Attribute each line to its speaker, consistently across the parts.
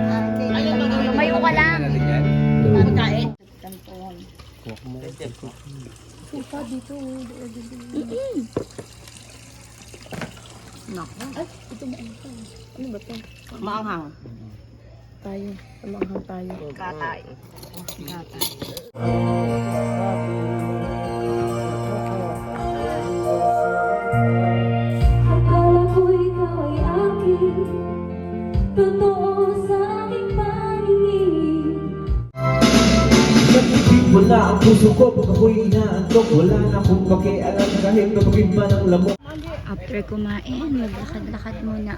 Speaker 1: Tumayo ka lang. Pagkain. Kanton. Pupa dito. Nako. Ay, ito maanghang. Ano ba ito? Maanghang. Tayo. Maanghang tayo. Katay. Katay.
Speaker 2: Akala ko ikaw ay akin, totoo sa aking paningin.
Speaker 3: Wala ang puso ko pag ako'y inaantok. Wala na akong pakialam kahit gagawin man ang lamok.
Speaker 1: After kumain, maglakad-lakad muna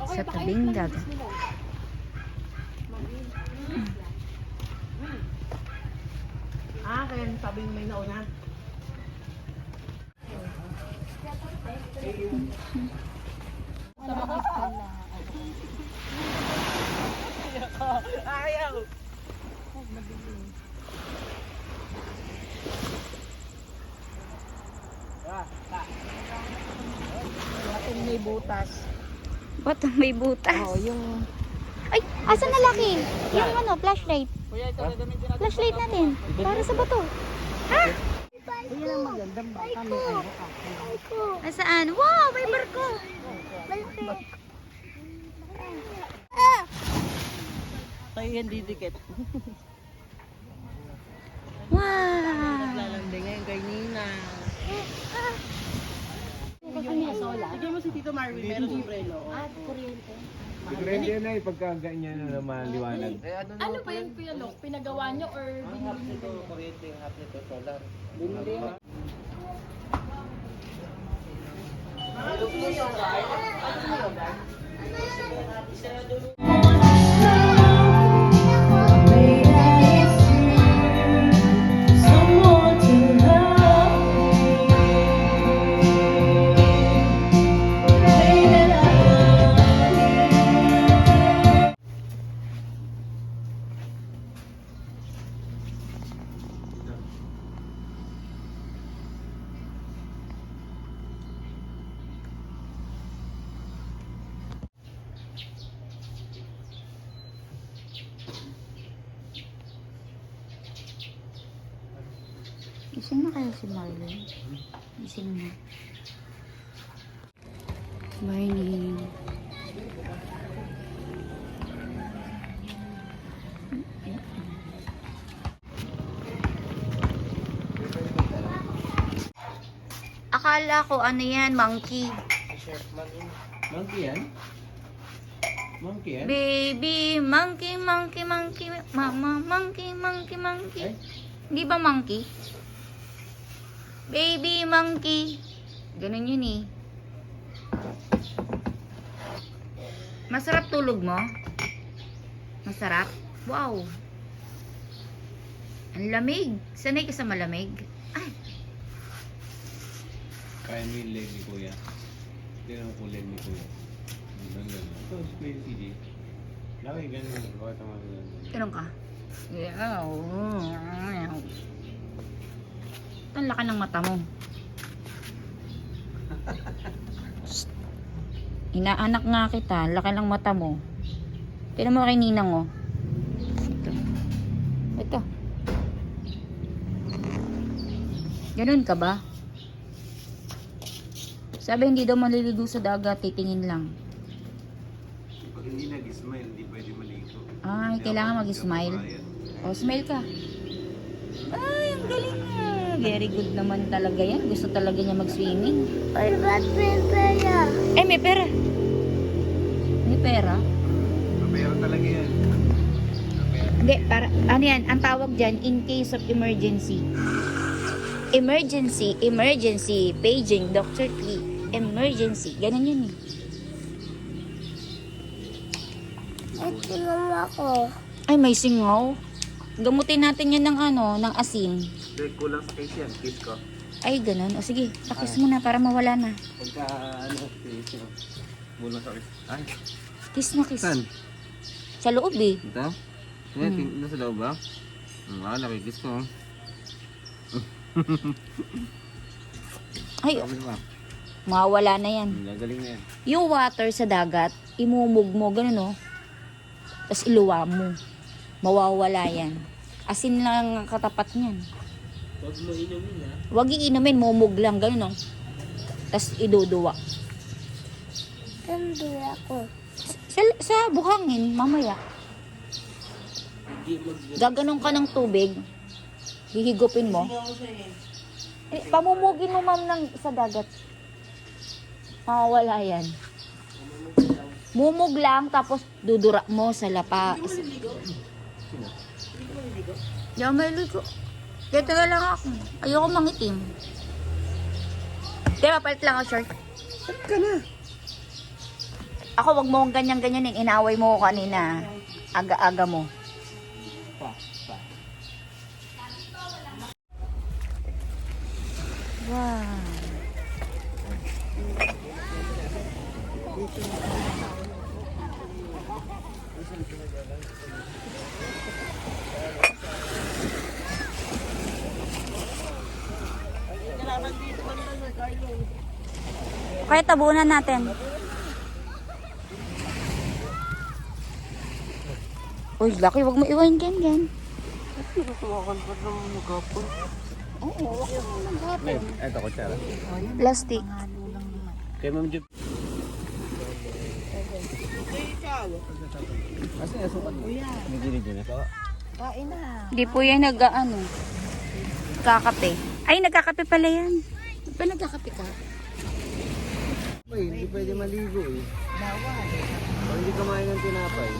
Speaker 1: sa tabing dagat.
Speaker 4: Kaya sabing may nauna. Ayaw! Ating may butas.
Speaker 1: Ba't may butas?
Speaker 4: Oh, yung...
Speaker 1: Ay, asan na laki? Yung ano, flashlight.
Speaker 4: Kuya, ito gagamitin natin.
Speaker 1: Flashlight natin. Para sa bato. Ha?
Speaker 4: Kuya lang magandang baka may ano ka.
Speaker 1: Asaan? Wow, may barko.
Speaker 4: Tayo hindi dikit.
Speaker 1: Wow.
Speaker 4: Naglalandi ngayon kay Nina. Sige mo si Tito Marvin, meron umbrelo.
Speaker 2: Kuryente.
Speaker 3: Depende yan ay pagka ganyan na maliwanag.
Speaker 2: Ano ba yun, Kuya Lok? Pinagawa nyo or binili nyo?
Speaker 3: Kuryente yung half nito solar.
Speaker 2: Someone to love
Speaker 1: Gising na kayo si Marlon. Gising na. Morning. Akala ko ano yan, monkey.
Speaker 3: Monkey yan? Monkey yan?
Speaker 1: Baby, monkey, monkey, monkey, mama, monkey, monkey, monkey.
Speaker 3: Ay?
Speaker 1: Di ba monkey? Baby, monkey. Ganun yun eh. Masarap tulog mo? Masarap? Wow. Ang lamig. Sanay ka sa malamig? Ay,
Speaker 3: Kaya mo yung leg ni Kuya. Tignan mo po leg ni Kuya. Ganun. Ito, si Kuya CJ. Laki, ganun. Bakit naman ganun?
Speaker 1: ganun ka. Yeah. Ang laki ng mata mo. Shh. Inaanak nga kita. Laki ng mata mo. Tignan mo kay Ninang, oh. Ito. Ganun ka ba? Sabi hindi daw maliligo sa dagat, titingin lang.
Speaker 3: Pag hindi nag-smile, hindi pwede maligo.
Speaker 1: Ay, kailangan mag-smile. O, smile ka. Ay, ang galing nga. Very good naman talaga yan. Gusto talaga niya mag-swimming.
Speaker 2: Pero ba't may pera?
Speaker 1: Eh, may pera. May pera?
Speaker 3: Pero talaga yan.
Speaker 1: Hindi, para, ano yan, ang tawag dyan, in case of emergency. Emergency, emergency, paging, Dr. T, emergency. Ganun yun eh.
Speaker 2: At tingnan mo ako.
Speaker 1: Ay, may singaw. Gamutin natin yan ng ano, ng asin.
Speaker 3: Hindi, kulang sa case yan. Kiss ko.
Speaker 1: Ay, ganun. O sige, pakis mo na para mawala na.
Speaker 3: Pagka, kiss ko. Kulang sa case. Ay,
Speaker 1: Kiss na kiss.
Speaker 3: saan?
Speaker 1: Sa loob eh.
Speaker 3: Ito? Ito sa loob ba? Nakikiss ko.
Speaker 1: Ay,
Speaker 3: Sabi ba?
Speaker 1: Mawawala na yan.
Speaker 3: Gagaling na yan.
Speaker 1: Yung water sa dagat, imumog mo, ganun, oh. Tapos iluwa mo. Mawawala yan. Asin lang ang katapat niyan.
Speaker 4: Huwag mo inumin ha.
Speaker 1: Huwag iinumin, mumog lang, ganun, oh. Tapos iduduwa. Sa buhangin, mamaya. Gaganon ka ng tubig. Hihigupin mo. Pamumugin mo, ma'am, sa dagat. Mawawala yan. Mumog lang, tapos dudura mo sa lapa. Hindi ako may ligo. Kaya taga lang ako. Ayoko mangitim. Kaya mapalit lang ako short.
Speaker 4: Saan ka na?
Speaker 1: Ako, wag mo ganyan-ganyan yung inaway mo ko kanina. Aga-aga mo. Wow. Kaya tabunan natin. Uy, laki, wag mo iwan ganyan. Oo, wag mo maghapon.
Speaker 3: Eto, kutsara.
Speaker 1: Plastic.
Speaker 3: Kay Ma'am Jub. Kasi nasukan mo. May gilid yun eh.
Speaker 1: Hindi po yan nag-ano. Kakape. Ay, nagkakape pala yan. Ba nagkakape ka?
Speaker 3: Ay, hindi pwede maligo eh. Bawal. Pag hindi kumain ng tinapay.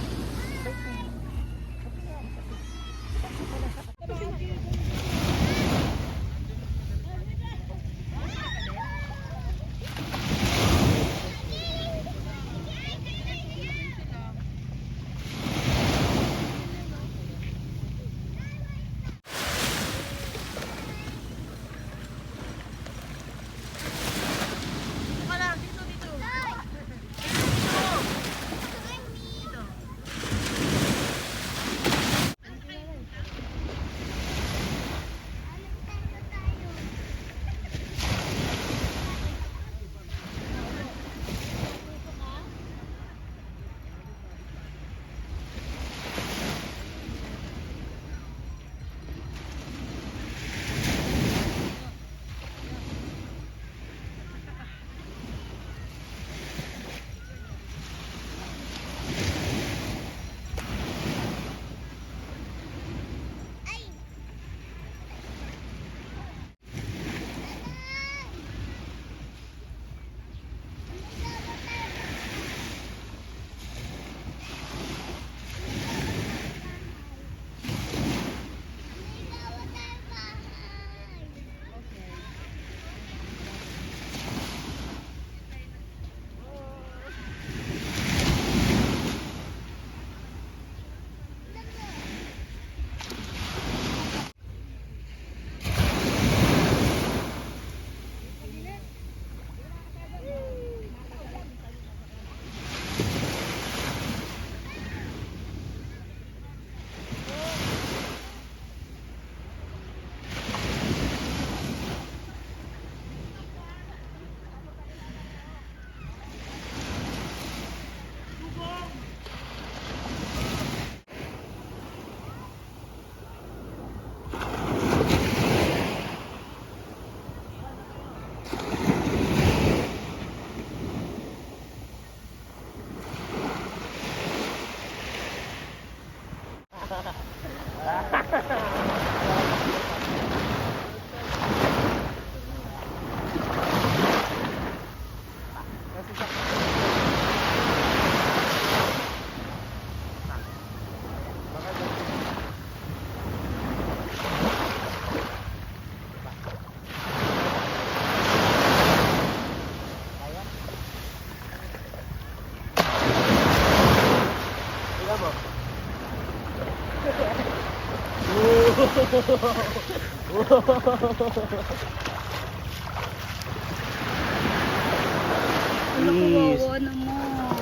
Speaker 1: Ano kawawa naman.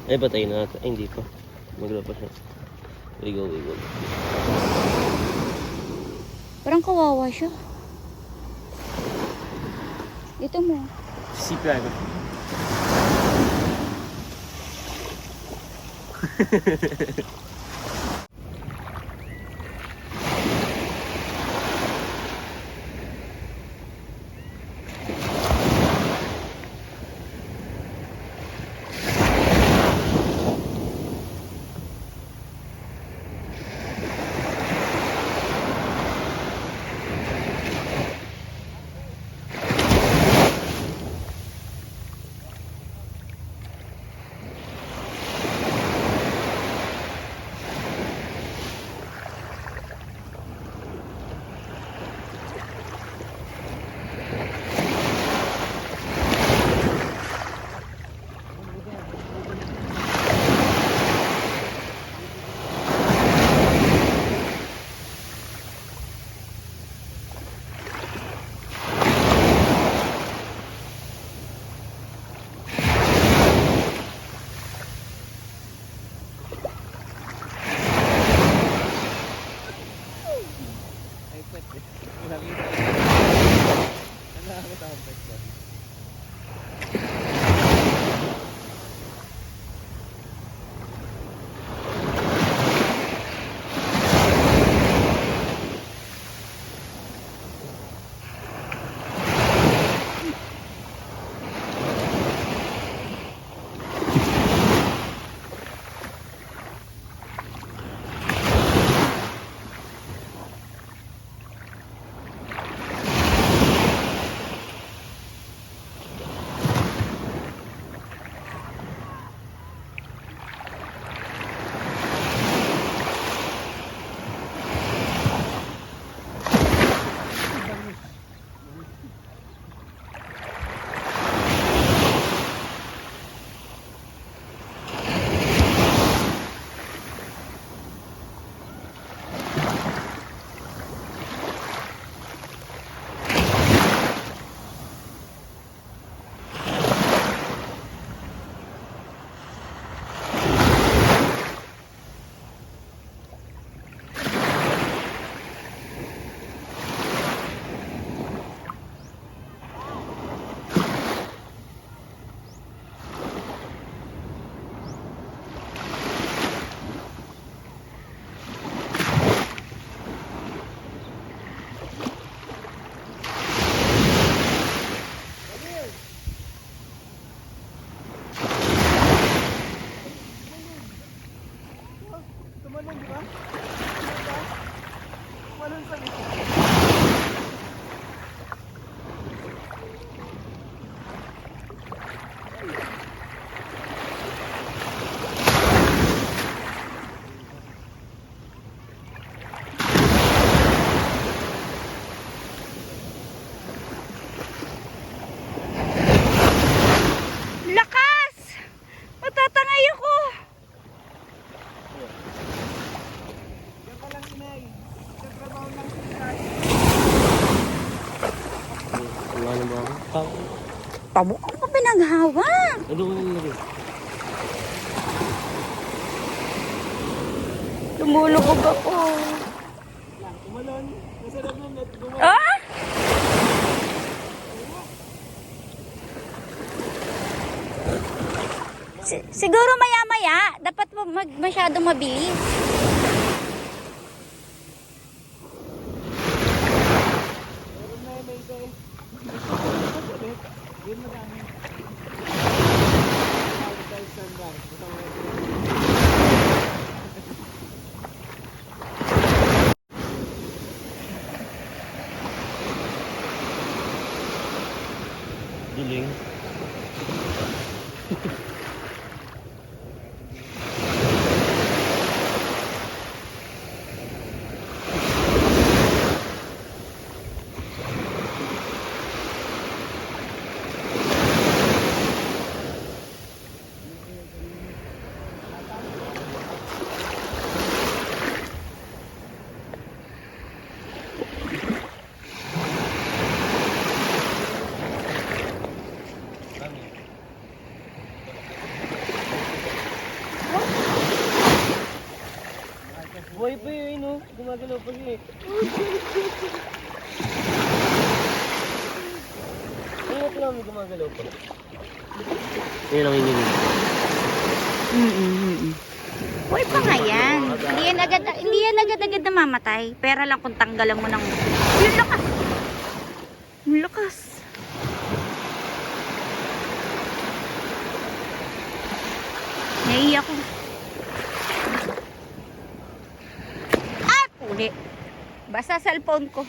Speaker 4: Eh, patayin na natin. Ay, hindi pa. Maglabas na. Wiggle, wiggle.
Speaker 1: Parang kawawa siya. Ito mo.
Speaker 3: CPI ko.
Speaker 1: Lakas! Matatangay ako!
Speaker 3: Wala na ba ako?
Speaker 1: Pabuk ko pa pinaghawak.
Speaker 3: Ano ko nang lagi?
Speaker 1: Lumulubog ako. Ah? Siguro maya-maya, dapat masyadong mabilis.
Speaker 3: Diling. Buhay pa yun, no? Gumagalaw pa siya eh. Ano ito?
Speaker 5: may gumagalaw pa. Yun ang hingin.
Speaker 1: Uy pa nga yan. Hindi yan agad-agad namamatay. Pera lang kung tanggalan mo ng... Yung lakas! Yung lakas! Naiiyak ko. Ah! Puli. Basta cellphone ko.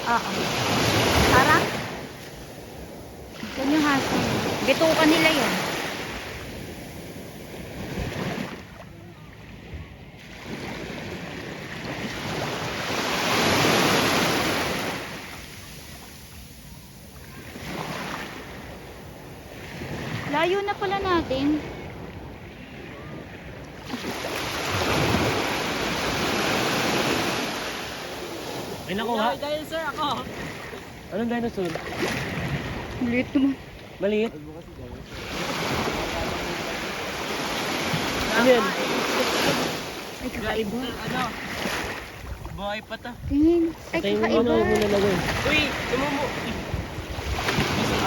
Speaker 1: Oo. Parang? Yan yung hassle. Bitukan nila yun. Layo na pala natin.
Speaker 5: Ay, nakuha. Dinosaur ako. Anong dinosaur?
Speaker 1: Liit naman.
Speaker 5: Maliit? Ano yan?
Speaker 1: Ay, kakaiba.
Speaker 5: Ano? Buhay pa ta.
Speaker 1: Tingin. Ay,
Speaker 5: Tayo mo
Speaker 1: kakaiba.
Speaker 5: ano, muna lagay. Uy! Tumumo!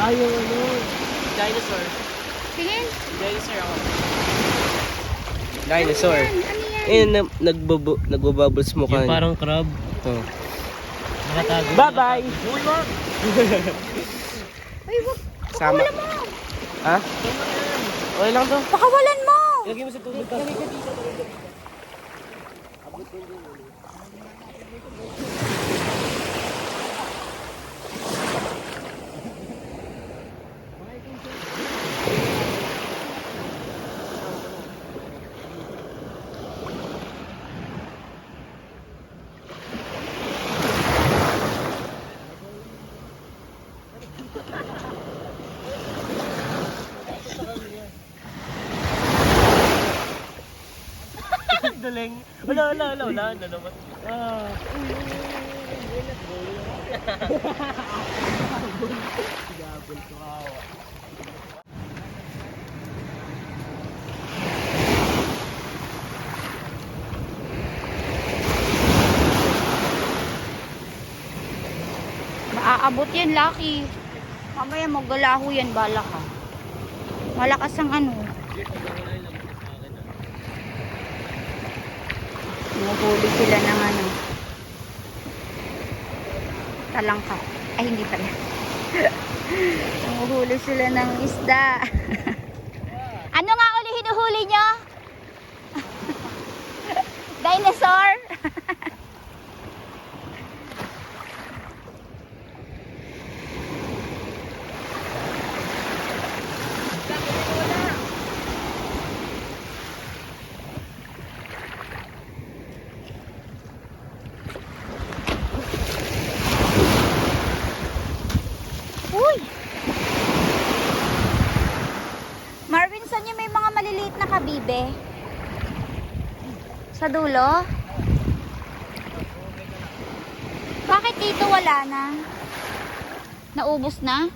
Speaker 5: Yung ano? Dinosaur.
Speaker 1: Tingin.
Speaker 5: Dinosaur ako. Dinosaur.
Speaker 1: Ano yan?
Speaker 5: Nagbabubbles mo ka. Yung parang crab. Oh. Nakatago. Bye-bye! Uy, Mark!
Speaker 1: Ay, wag.
Speaker 5: Sama.
Speaker 1: Pakawalan mo.
Speaker 5: Ha? Okay lang to.
Speaker 1: Pakawalan mo.
Speaker 5: Ilagay mo sa tubig ka. Daling. Wala na naman. Ah. Gabol ko hawa.
Speaker 1: Maaabot yan, Lucky. Mamaya maggalaho yan, bala ka. Malakas ang ano. Nahuli sila ng ano. Talangka. Ay, hindi pala. Nahuli sila ng isda. Ano nga uli hinuhuli nyo? Dinosaur? Uy! Marvin, saan yung may mga maliliit na kabibe? Sa dulo? Bakit dito wala na? Naubos na?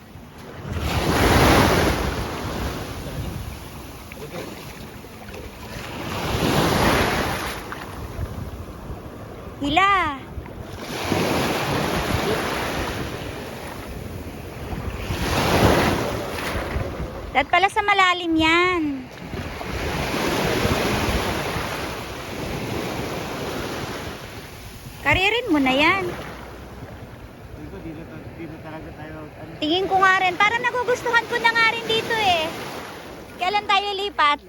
Speaker 1: Hila! Dahil pala sa malalim yan. Karirin mo na yan.
Speaker 3: Dito talaga tayo.
Speaker 1: Tingin ko nga rin. Parang nagugustuhan ko na nga rin dito eh. Kailan tayo lipat?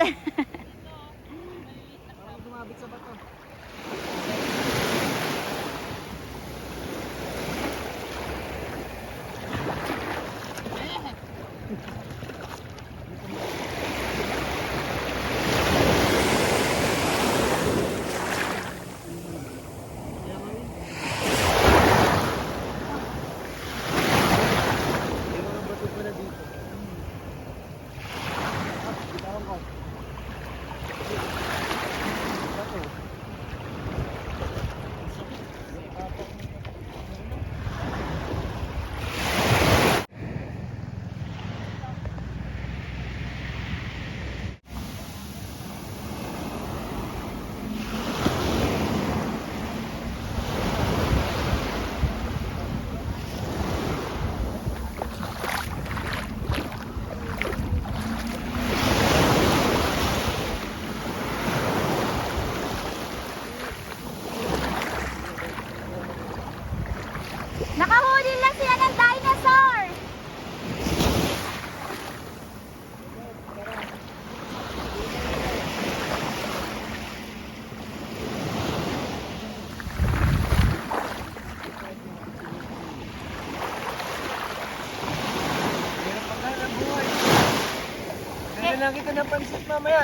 Speaker 5: Kailangan kita ng pansit mamaya.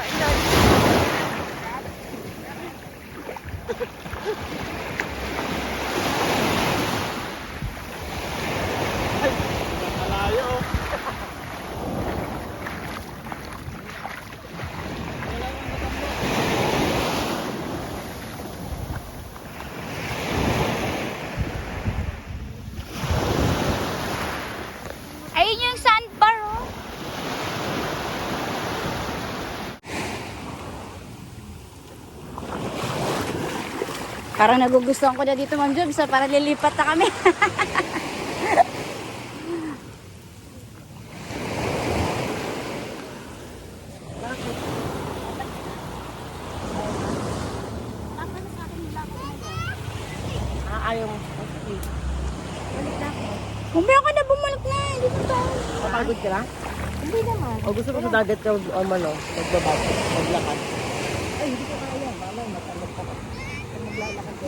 Speaker 5: Malayo.
Speaker 1: Ayun yung sandbar, oh. Parang nagugustuhan ko na dito, Ma'am Jobs, para lilipat na kami.
Speaker 5: Ayaw mo.
Speaker 1: Kumaya ka na, bumalik na. Hindi ko tayo.
Speaker 5: Kapagod ka na?
Speaker 1: Hindi naman.
Speaker 5: O gusto mo sa dagat ka magbabad, maglakad?
Speaker 1: Ay, hindi ko kaya. Malay, matalog ka. Maglalakad ko.